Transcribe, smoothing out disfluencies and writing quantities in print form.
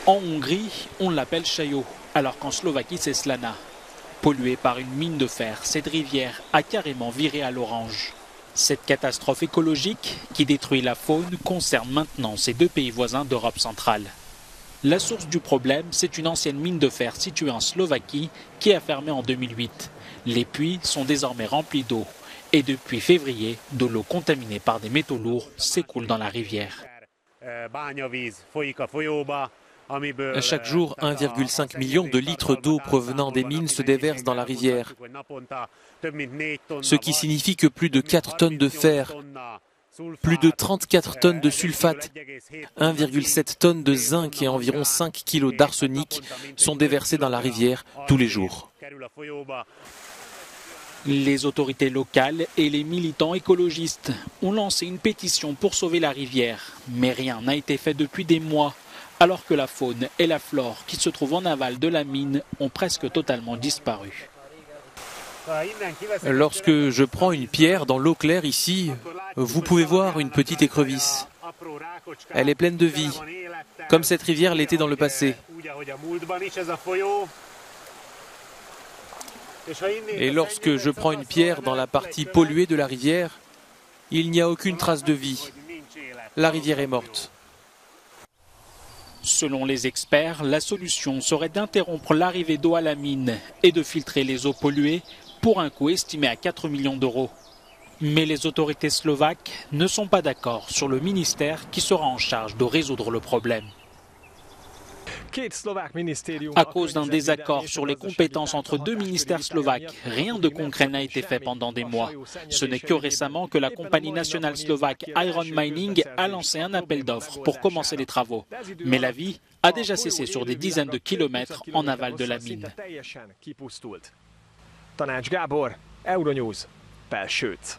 En Hongrie, on l'appelle Chaillot, alors qu'en Slovaquie, c'est Slana. Polluée par une mine de fer, cette rivière a carrément viré à l'orange. Cette catastrophe écologique qui détruit la faune concerne maintenant ces deux pays voisins d'Europe centrale. La source du problème, c'est une ancienne mine de fer située en Slovaquie qui a fermé en 2008. Les puits sont désormais remplis d'eau. Et depuis février, de l'eau contaminée par des métaux lourds s'écoule dans la rivière. Chaque jour, 1,5 million de litres d'eau provenant des mines se déversent dans la rivière, ce qui signifie que plus de 4 tonnes de fer, plus de 34 tonnes de sulfate, 1,7 tonnes de zinc et environ 5 kilos d'arsenic sont déversés dans la rivière tous les jours. Les autorités locales et les militants écologistes ont lancé une pétition pour sauver la rivière, mais rien n'a été fait depuis des mois, alors que la faune et la flore qui se trouvent en aval de la mine ont presque totalement disparu. Lorsque je prends une pierre dans l'eau claire ici, vous pouvez voir une petite écrevisse. Elle est pleine de vie, comme cette rivière l'était dans le passé. Et lorsque je prends une pierre dans la partie polluée de la rivière, il n'y a aucune trace de vie. La rivière est morte. Selon les experts, la solution serait d'interrompre l'arrivée d'eau à la mine et de filtrer les eaux polluées pour un coût estimé à 4 millions d'euros. Mais les autorités slovaques ne sont pas d'accord sur le ministère qui sera en charge de résoudre le problème. À cause d'un désaccord sur les compétences entre deux ministères slovaques, rien de concret n'a été fait pendant des mois. Ce n'est que récemment que la compagnie nationale slovaque Iron Mining a lancé un appel d'offres pour commencer les travaux. Mais la vie a déjà cessé sur des dizaines de kilomètres en aval de la mine. Tanács Gábor, Euronews, Pelsőc.